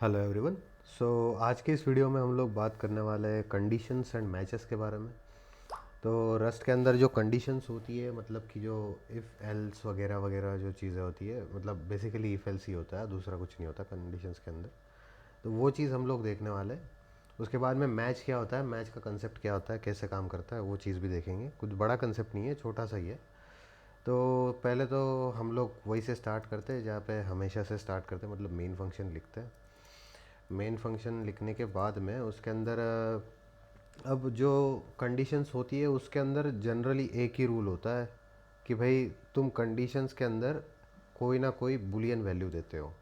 Hello everyone. सो आज के इस वीडियो में हम लोग बात करने वाले हैं कंडीशंस एंड मैचेस के बारे में। तो रस्ट के अंदर जो कंडीशंस होती है, मतलब कि जो इफ़ एल्स वगैरह वगैरह जो चीज़ें होती है, मतलब बेसिकली इफ़ एल्स ही होता है, दूसरा कुछ नहीं होता कंडीशंस के अंदर। तो वो चीज़ हम लोग देखने वाले हैं। उसके बाद में मैच क्या होता है, मैच का कंसेप्ट क्या होता है, कैसे काम करता है, वो चीज़ भी देखेंगे। कुछ बड़ा कंसेप्ट नहीं है, छोटा सा ही है। तो पहले तो हम लोग वही से स्टार्ट करते हैं जहाँ पे हमेशा से स्टार्ट करते हैं, मतलब मेन फंक्शन लिखते हैं। मेन फंक्शन लिखने के बाद में उसके अंदर अब जो कंडीशंस होती है उसके अंदर जनरली एक ही रूल होता है कि भाई तुम कंडीशंस के अंदर कोई ना कोई बूलियन वैल्यू देते हो,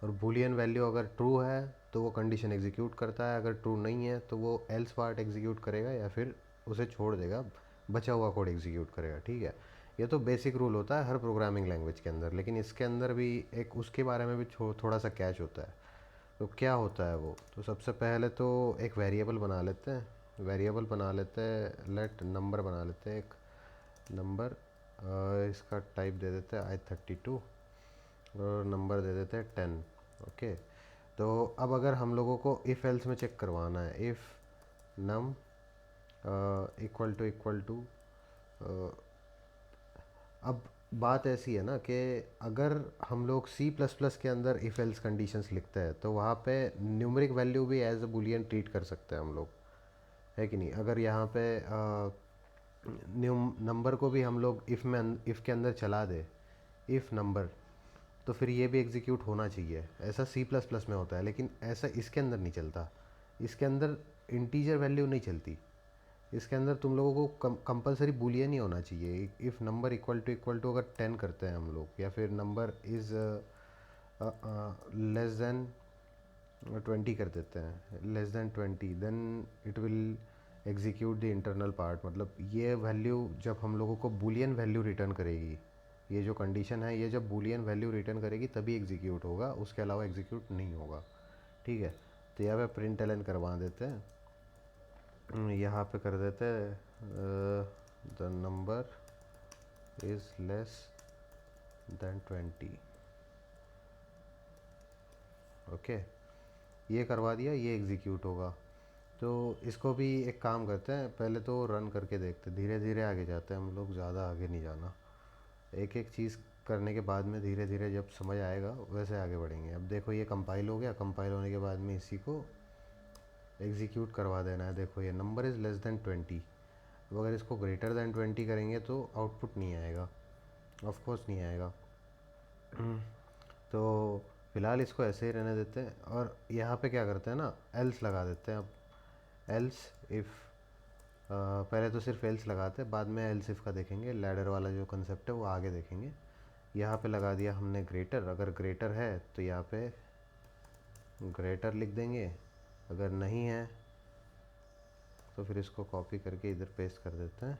और बूलियन वैल्यू अगर ट्रू है तो वो कंडीशन एग्जीक्यूट करता है, अगर ट्रू नहीं है तो वो एल्स पार्ट एग्जीक्यूट करेगा या फिर उसे छोड़ देगा, बचा हुआ कोड एग्जीक्यूट करेगा। ठीक है, ये तो बेसिक रूल होता है हर प्रोग्रामिंग लैंग्वेज के अंदर, लेकिन इसके अंदर भी एक उसके बारे में भी थोड़ा सा कैच होता है। तो क्या होता है वो, तो सबसे पहले तो एक वेरिएबल बना लेते हैं। वेरिएबल बना लेते हैं, लेट नंबर बना लेते हैं, एक नंबर। इसका टाइप दे देते हैं i32 और नंबर दे देते हैं 10। ओके। तो अब अगर हम लोगों को इफ़ एल्स में चेक करवाना है, इफ़ नम इक्वल टू अब बात ऐसी है ना कि अगर हम लोग सी प्लस प्लस के अंदर इफ़ एल्स कंडीशंस लिखते हैं तो वहाँ पे न्यूमरिक वैल्यू भी एज अ बुलियन ट्रीट कर सकते हैं हम लोग, है कि नहीं। अगर यहाँ पे नंबर को भी हम लोग इफ़ के अंदर चला दे, इफ़ नंबर, तो फिर ये भी एग्जीक्यूट होना चाहिए। ऐसा सी प्लस प्लस में होता है, लेकिन ऐसा इसके अंदर नहीं चलता। इसके अंदर इंटीजर वैल्यू नहीं चलती। इसके अंदर तुम लोगों को कंपलसरी बूलियन ही होना चाहिए। इफ़ नंबर इक्वल टू अगर 10 करते हैं हम लोग, या फिर नंबर इज़ लेस देन 20 कर देते हैं, less than 20, then it will execute the internal part. मतलब ये वैल्यू जब हम लोगों को बूलियन वैल्यू रिटर्न करेगी, ये जो कंडीशन है, ये जब बूलियन वैल्यू रिटर्न करेगी तभी एग्जीक्यूट होगा, उसके अलावा एग्जीक्यूट नहीं होगा। ठीक है, तो यहाँ पे प्रिंट एलन करवा देते हैं। यहाँ पे कर देते हैं the number is less than 20। Okay, ये करवा दिया, ये एग्जीक्यूट होगा। तो इसको भी एक काम करते हैं, पहले तो रन करके देखते हैं, धीरे धीरे आगे जाते हैं हम लोग, ज़्यादा आगे नहीं जाना। एक एक चीज़ करने के बाद में धीरे धीरे जब समझ आएगा वैसे आगे बढ़ेंगे। अब देखो ये कंपाइल हो गया, कंपाइल होने के बाद में इसी को एग्जीक्यूट करवा देना है। देखो ये नंबर इज़ लेस देन 20। अब अगर इसको ग्रेटर देन 20 करेंगे तो आउटपुट नहीं आएगा, ऑफ कोर्स नहीं आएगा। तो फ़िलहाल इसको ऐसे ही रहने देते हैं, और यहाँ पे क्या करते हैं ना, एल्स लगा देते हैं। अब एल्स इफ़, पहले तो सिर्फ एल्स लगाते हैं, बाद में एल्स इफ़ का देखेंगे, लैडर वाला जो कंसेप्ट है वो आगे देखेंगे। यहाँ पे लगा दिया हमने ग्रेटर, अगर ग्रेटर है तो यहाँ पे ग्रेटर लिख देंगे, अगर नहीं है तो फिर इसको कॉपी करके इधर पेस्ट कर देते हैं,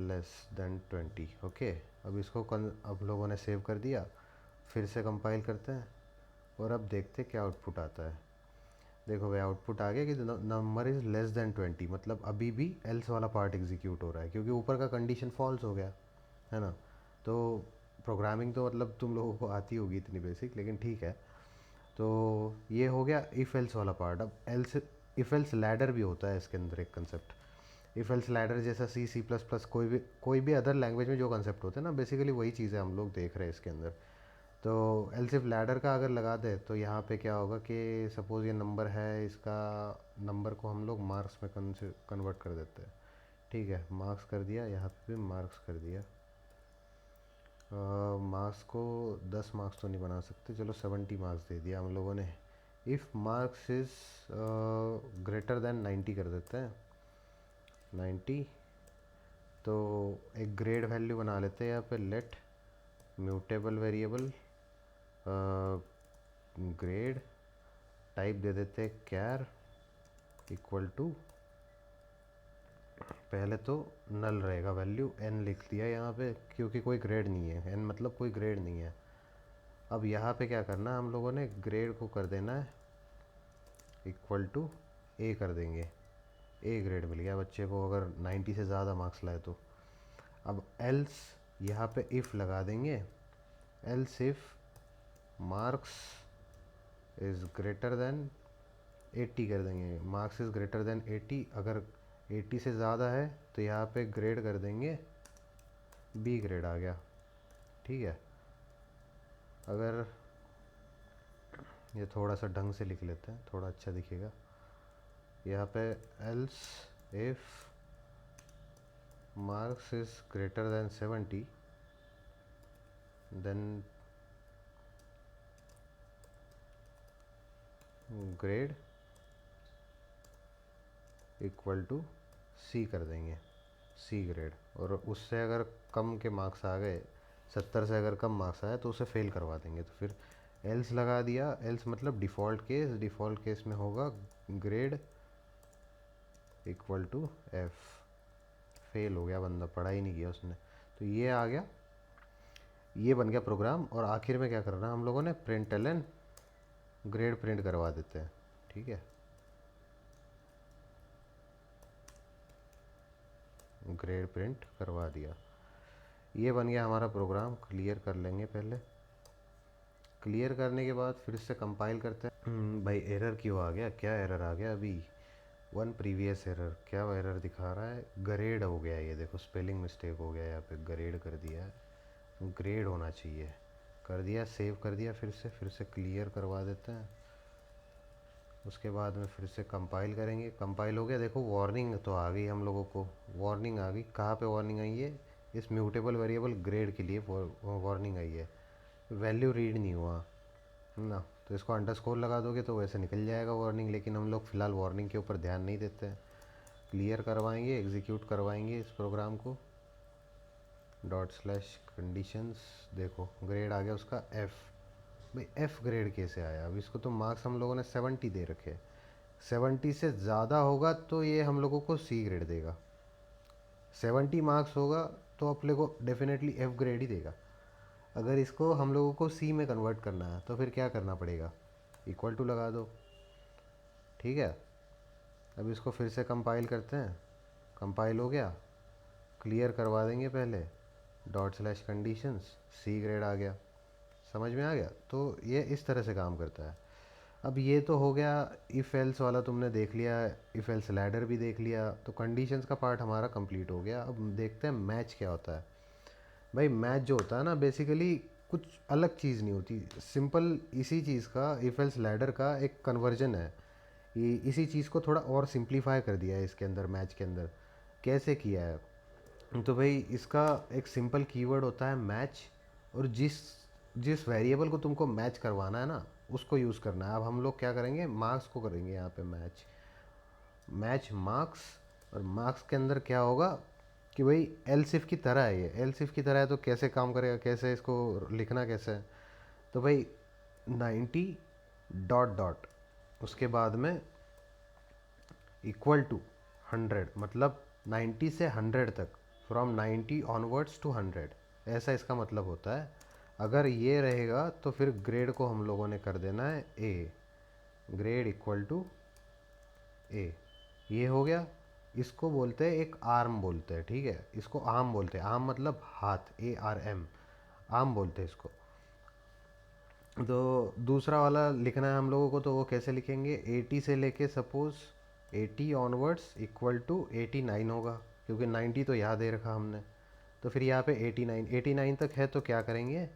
लेस देन 20। ओके, अब इसको अब लोगों ने सेव कर दिया, फिर से कंपाइल करते हैं और अब देखते क्या आउटपुट आता है। देखो भाई आउटपुट आ गया कि नंबर इज़ लेस देन 20, मतलब अभी भी एल्स वाला पार्ट एग्जीक्यूट हो रहा है क्योंकि ऊपर का कंडीशन फॉल्स हो गया, है ना। तो प्रोग्रामिंग तो मतलब तुम लोगों को आती होगी इतनी बेसिक, लेकिन ठीक है। तो ये हो गया इफ़ एल्स वाला पार्ट। अब एल्स इफ़ एल्स लैडर भी होता है इसके अंदर एक कंसेप्ट। इफ़ एल्स लैडर जैसा सी सी प्लस प्लस कोई भी अदर लैंग्वेज में जो कंसेप्ट होते हैं ना, बेसिकली वही चीज़ें हम लोग देख रहे हैं इसके अंदर। तो एल्स इफ लैडर का अगर लगा दे तो यहाँ पे क्या होगा कि सपोज़ ये नंबर है, इसका नंबर को हम लोग मार्क्स में कन्वर्ट कर देते हैं। ठीक है, मार्क्स कर दिया, यहाँ पे भी मार्क्स कर दिया। मार्क्स को 10 मार्क्स तो नहीं बना सकते, चलो 70 मार्क्स दे दिया हम लोगों ने। If marks is greater than 90 कर देते हैं, 90। तो एक ग्रेड वैल्यू बना लेते हैं यहाँ पे, let mutable variable grade, type दे देते हैं कैर इक्वल टू, पहले तो नल रहेगा, वैल्यू एन लिख दिया यहाँ पे क्योंकि कोई ग्रेड नहीं है, एन मतलब कोई ग्रेड नहीं है। अब यहाँ पे क्या करना है, हम लोगों ने ग्रेड को कर देना है इक्वल टू ए कर देंगे। ए ग्रेड मिल गया बच्चे को अगर 90 से ज़्यादा मार्क्स लाए तो। अब एल्स यहाँ पे इफ़ लगा देंगे, else if marks is greater than 80 कर देंगे, मार्क्स इज़ ग्रेटर देन 80। अगर 80 से ज़्यादा है तो यहाँ पे ग्रेड कर देंगे बी ग्रेड आ गया, ठीक है। अगर ये थोड़ा सा ढंग से लिख लेते हैं, थोड़ा अच्छा दिखेगा यहाँ पे। Else if marks is greater than 70 then grade equal to C कर देंगे, सी ग्रेड। और उससे अगर कम के मार्क्स आ गए, 70 से अगर कम मार्क्स आए तो उसे फेल करवा देंगे। तो फिर एल्स लगा दिया, एल्स मतलब डिफ़ॉल्ट केस, डिफ़ॉल्ट केस में होगा grade equal to F. Fail हो गया बंदा, पढ़ा ही नहीं किया उसने। तो ये आ गया, ये बन गया प्रोग्राम। और आखिर में क्या करना है हम लोगों ने, प्रिंट एलन ग्रेड प्रिंट करवा देते हैं, ठीक है। ग्रेड प्रिंट करवा दिया, ये बन गया हमारा प्रोग्राम। क्लियर कर लेंगे पहले। क्लियर करने के बाद फिर से कंपाइल करते हैं। भाई एरर क्यों आ गया, क्या एरर आ गया अभी? वन प्रीवियस एरर, क्या एरर दिखा रहा है? ग्रेड हो गया, ये देखो स्पेलिंग मिस्टेक हो गया, यहाँ पे ग्रेड कर दिया है, ग्रेड होना चाहिए। कर दिया, सेव कर दिया, फिर से क्लियर करवा देते हैं। उसके बाद में फिर से कंपाइल करेंगे। कंपाइल हो गया, देखो वार्निंग तो आ गई हम लोगों को, वार्निंग आ गई। कहाँ पे वार्निंग आई है? इस म्यूटेबल वेरिएबल ग्रेड के लिए वार्निंग आई है, वैल्यू रीड नहीं हुआ ना। तो इसको अंडरस्कोर लगा दोगे तो वैसे निकल जाएगा वार्निंग, लेकिन हम लोग फ़िलहाल वार्निंग के ऊपर ध्यान नहीं देते हैं। क्लियर करवाएंगे, एग्जीक्यूट करवाएंगे इस प्रोग्राम को। डॉट स्लैश कंडीशंस, देखो ग्रेड आ गया उसका एफ़। भाई एफ़ ग्रेड कैसे आया? अब इसको तो मार्क्स हम लोगों ने 70 दे रखे, 70 से ज़्यादा होगा तो ये हम लोगों को सी ग्रेड देगा। 70 मार्क्स होगा तो अपने को डेफिनेटली एफ़ ग्रेड ही देगा। अगर इसको हम लोगों को सी में कन्वर्ट करना है तो फिर क्या करना पड़ेगा? इक्वल टू लगा दो, ठीक है। अब इसको फिर से कंपाइल करते हैं। कंपाइल हो गया, क्लियर करवा देंगे पहले। Dot slash conditions, C grade आ गया। समझ में आ गया? तो ये इस तरह से काम करता है। अब ये तो हो गया, इफ़ एल्स वाला तुमने देख लिया, इफ़ एल्स लैडर भी देख लिया, तो कंडीशंस का पार्ट हमारा कंप्लीट हो गया। अब देखते हैं मैच क्या होता है। भाई मैच जो होता है ना, बेसिकली कुछ अलग चीज़ नहीं होती, सिंपल इसी चीज़ का, इफ़ एल्स लैडर का एक कन्वर्जन है। ये इसी चीज़ को थोड़ा और सिंप्लीफाई कर दिया है इसके अंदर, मैच के अंदर। कैसे किया है? तो भाई इसका एक सिंपल कीवर्ड होता है मैच, और जिस जिस वेरिएबल को तुमको मैच करवाना है ना, उसको यूज़ करना है। अब हम लोग क्या करेंगे, मार्क्स को करेंगे यहाँ पे मैच, मैच मार्क्स। और मार्क्स के अंदर क्या होगा कि भाई एलसिफ की तरह है, ये एलसिफ की तरह है तो कैसे काम करेगा, कैसे इसको लिखना कैसे है? तो भाई 90 डॉट डॉट, उसके बाद में इक्वल टू 100, मतलब 90 से 100 तक, फ्रॉम 90 ऑनवर्ड्स टू 100, ऐसा इसका मतलब होता है। अगर ये रहेगा तो फिर ग्रेड को हम लोगों ने कर देना है ए, ग्रेड इक्वल टू ए। ये हो गया। इसको बोलते हैं एक आर्म बोलते हैं, ठीक है। इसको आर्म बोलते हैं, आर्म मतलब हाथ, ARM, आर्म बोलते हैं इसको। तो दूसरा वाला लिखना है हम लोगों को, तो वो कैसे लिखेंगे? 80 से लेके सपोज़ 80 ऑनवर्ड्स इक्वल टू 89 होगा, क्योंकि 90 तो यहाँ दे रखा हमने। तो फिर यहाँ पे 89 तक है तो क्या करेंगे,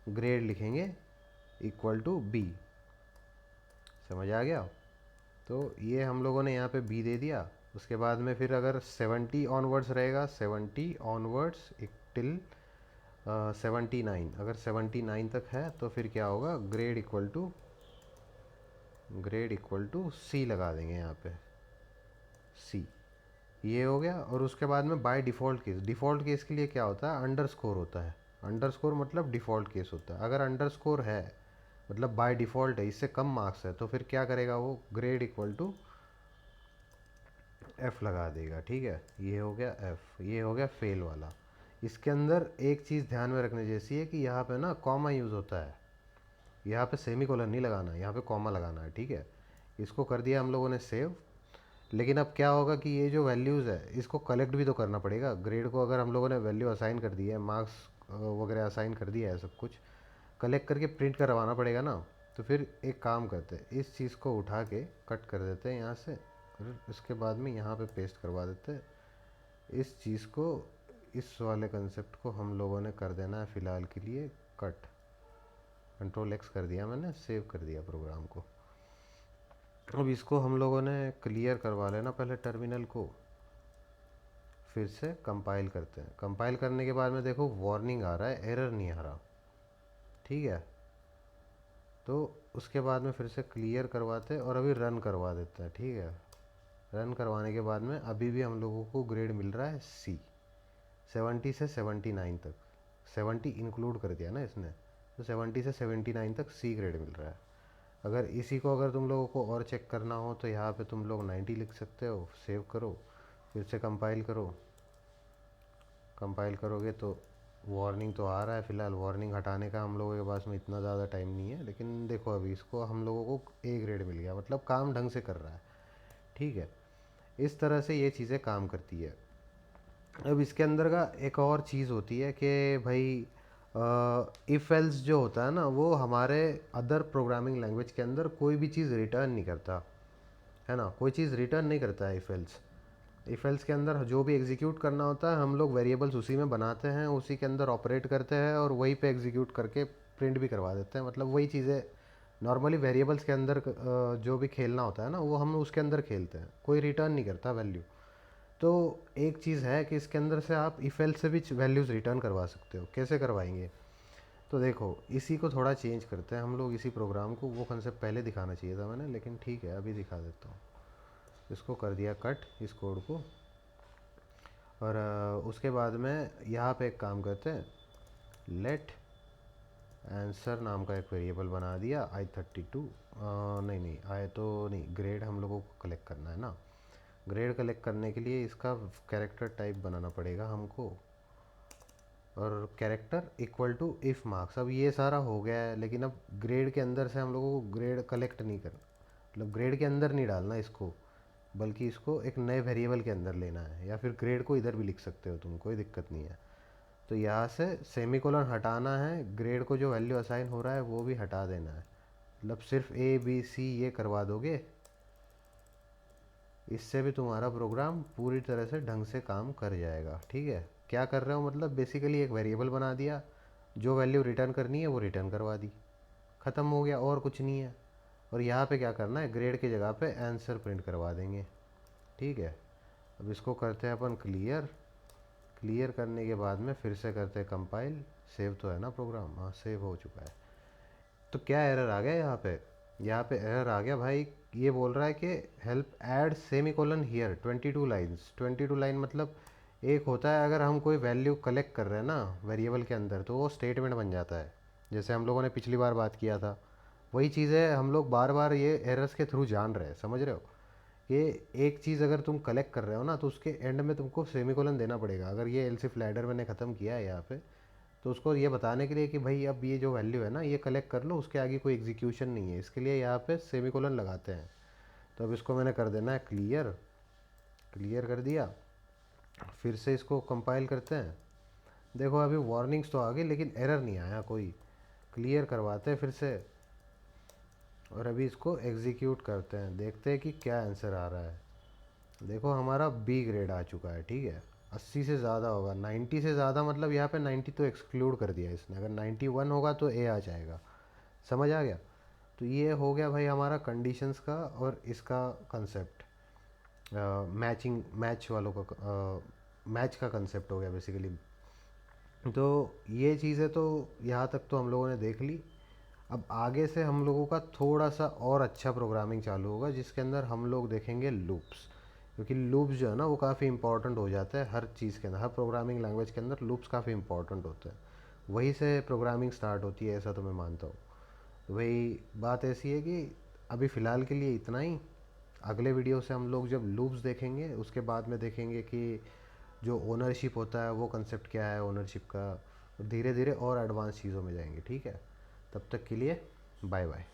ग्रेड लिखेंगे इक्वल टू बी। समझ आ गया? तो ये हम लोगों ने यहाँ पे बी दे दिया। उसके बाद में फिर अगर 70 ऑनवर्ड्स रहेगा, 70 ऑनवर्ड्स टिल 79, अगर 79 तक है तो फिर क्या होगा, ग्रेड इक्वल टू सी लगा देंगे यहाँ पे, सी। ये हो गया। और उसके बाद में by default case, default case के लिए क्या होता है, अंडरस्कोर होता है। अंडरस्कोर मतलब डिफ़ॉल्ट केस होता है। अगर अंडरस्कोर है मतलब बाय डिफ़ॉल्ट है, इससे कम मार्क्स है, तो फिर क्या करेगा वो, ग्रेड इक्वल टू एफ़ लगा देगा, ठीक है। ये हो गया एफ़, ये हो गया फेल वाला। इसके अंदर एक चीज़ ध्यान में रखने जैसी है कि यहाँ पे ना कॉमा यूज़ होता है, यहाँ पे सेमी कोलन नहीं लगाना है, यहाँ पे कॉमा लगाना है, ठीक है। इसको कर दिया हम लोगों ने सेव। लेकिन अब क्या होगा कि ये जो वैल्यूज़ है इसको कलेक्ट भी तो करना पड़ेगा। ग्रेड को अगर हम लोगों ने वैल्यू असाइन कर दी है, मार्क्स वगैरह असाइन कर दिया है, सब कुछ कलेक्ट करके प्रिंट करवाना पड़ेगा ना। तो फिर एक काम करते हैं, इस चीज़ को उठा के कट कर देते हैं यहाँ से, और इसके बाद में यहाँ पे पेस्ट करवा देते हैं। इस चीज़ को, इस वाले कंसेप्ट को हम लोगों ने कर देना है फ़िलहाल के लिए कट। कंट्रोल एक्स कर दिया मैंने, सेव कर दिया प्रोग्राम को। अब इसको हम लोगों ने क्लियर करवा लेना पहले टर्मिनल को, फिर से कंपाइल करते हैं। कंपाइल करने के बाद में देखो वार्निंग आ रहा है, एरर नहीं आ रहा, ठीक है। तो उसके बाद में फिर से क्लियर करवाते हैं और अभी रन करवा देते हैं, ठीक है। रन करवाने के बाद में अभी भी हम लोगों को ग्रेड मिल रहा है सी, 70 से 79 तक। 70 इंक्लूड कर दिया ना इसने, तो 70 से 79 तक सी ग्रेड मिल रहा है। अगर इसी को अगर तुम लोगों को और चेक करना हो तो यहाँ पे तुम लोग 90 लिख सकते हो। सेव करो, फिर से कंपाइल करो। कंपाइल करोगे तो वार्निंग तो आ रहा है। फ़िलहाल वार्निंग हटाने का हम लोगों के पास में इतना ज़्यादा टाइम नहीं है, लेकिन देखो अभी इसको हम लोगों को ए ग्रेड मिल गया, मतलब काम ढंग से कर रहा है, ठीक है। इस तरह से ये चीज़ें काम करती है। अब इसके अंदर का एक और चीज़ होती है कि भाई इफ़ एल्स जो होता है ना, वो हमारे अदर प्रोग्रामिंग लैंग्वेज के अंदर कोई भी चीज़ रिटर्न नहीं करता है ना, कोई चीज़ रिटर्न नहीं करता है इफ़ एल्स के अंदर जो भी एग्जीक्यूट करना होता है हम लोग वेरिएबल्स उसी में बनाते हैं, उसी के अंदर ऑपरेट करते हैं और वहीं पे एग्जीक्यूट करके प्रिंट भी करवा देते हैं। मतलब वही चीज़ें नॉर्मली वेरिएबल्स के अंदर जो भी खेलना होता है ना, वो हम उसके अंदर खेलते हैं, कोई रिटर्न नहीं करता वैल्यू। तो एक चीज़ है कि इसके अंदर से आप इफ़ एल्स से भी वैल्यूज़ रिटर्न करवा सकते हो। कैसे करवाएंगे, तो देखो इसी को थोड़ा चेंज करते हैं हम लोग, इसी प्रोग्राम को। वो कंसेप्ट पहले दिखाना चाहिए था मैंने, लेकिन ठीक है अभी दिखा देता हूँ। इसको कर दिया कट, इस कोड को। और उसके बाद में यहाँ पे एक काम करते हैं, लेट आंसर नाम का एक वेरिएबल बना दिया i32। नहीं आए तो नहीं, ग्रेड हम लोगों को कलेक्ट करना है ना। ग्रेड कलेक्ट करने के लिए इसका कैरेक्टर टाइप बनाना पड़ेगा हमको, और character equal to if marks. अब ये सारा हो गया है, लेकिन अब ग्रेड के अंदर से हम लोगों को ग्रेड कलेक्ट नहीं करना, मतलब ग्रेड के अंदर नहीं डालना इसको, बल्कि इसको एक नए वेरिएबल के अंदर लेना है। या फिर ग्रेड को इधर भी लिख सकते हो तुम, कोई दिक्कत नहीं है। तो यहाँ से सेमीकोलन हटाना है, ग्रेड को जो वैल्यू असाइन हो रहा है वो भी हटा देना है। मतलब सिर्फ ए बी सी ये करवा दोगे, इससे भी तुम्हारा प्रोग्राम पूरी तरह से ढंग से काम कर जाएगा, ठीक है। क्या कर रहे हो, मतलब बेसिकली एक वेरिएबल बना दिया, जो वैल्यू रिटर्न करनी है वो रिटर्न करवा दी, ख़त्म हो गया, और कुछ नहीं है। और यहाँ पे क्या करना है, ग्रेड की जगह पे आंसर प्रिंट करवा देंगे, ठीक है। अब इसको करते हैं अपन क्लियर। क्लियर करने के बाद में फिर से करते हैं कंपाइल। सेव तो है ना प्रोग्राम, हाँ सेव हो चुका है। तो क्या एरर आ गया यहाँ पे, यहाँ पे एरर आ गया भाई। ये बोल रहा है कि help add semi colon here 22 lines. 22 line मतलब एक होता है अगर हम कोई वैल्यू कलेक्ट कर रहे हैं ना वेरिएबल के अंदर, तो वो स्टेटमेंट बन जाता है, जैसे हम लोगों ने पिछली बार बात किया था। वही चीज़ें हम लोग बार बार ये एरर्स के थ्रू जान रहे हैं, समझ रहे हो। ये एक चीज़ अगर तुम कलेक्ट कर रहे हो ना, तो उसके एंड में तुमको सेमीकोलन देना पड़ेगा। अगर ये एलसिफ लैडर मैंने ख़त्म किया है यहाँ पे, तो उसको ये बताने के लिए कि भाई अब ये जो वैल्यू है ना ये कलेक्ट कर लो, उसके आगे कोई एग्जीक्यूशन नहीं है, इसके लिए यहाँ पे सेमीकोलन लगाते हैं। तो अब इसको मैंने कर देना है क्लियर। क्लियर कर दिया, फिर से इसको कंपाइल करते हैं। देखो अभी वार्निंग्स तो आ गई, लेकिन एरर नहीं आया कोई। क्लियर करवाते हैं फिर से, और अभी इसको एग्जीक्यूट करते हैं, देखते हैं कि क्या आंसर आ रहा है। देखो हमारा बी ग्रेड आ चुका है, ठीक है। 80 से ज़्यादा होगा, 90 से ज़्यादा, मतलब यहाँ पे 90 तो एक्सक्लूड कर दिया इसने। अगर 91 होगा तो ए आ जाएगा, समझ आ गया। तो ये हो गया भाई हमारा कंडीशंस का और इसका कंसेप्ट, मैचिंग मैच वालों का, मैच का कंसेप्ट हो गया बेसिकली। तो ये चीज़ें तो यहाँ तक तो हम लोगों ने देख ली। अब आगे से हम लोगों का थोड़ा सा और अच्छा प्रोग्रामिंग चालू होगा, जिसके अंदर हम लोग देखेंगे लूप्स। क्योंकि लूप्स जो है ना वो काफ़ी इंपॉर्टेंट हो जाता है हर चीज़ के अंदर, हर प्रोग्रामिंग लैंग्वेज के अंदर लूप्स काफ़ी इंपॉर्टेंट होते हैं। वहीं से प्रोग्रामिंग स्टार्ट होती है, ऐसा तो मैं मानता हूँ। तो भाई बात ऐसी है कि अभी फ़िलहाल के लिए इतना ही। अगले वीडियो से हम लोग जब लूप्स देखेंगे, उसके बाद में देखेंगे कि जो ओनरशिप होता है वो कंसेप्ट क्या है ओनरशिप का, धीरे धीरे और एडवांस चीज़ों में जाएंगे, ठीक है। तब तक के लिए बाय बाय।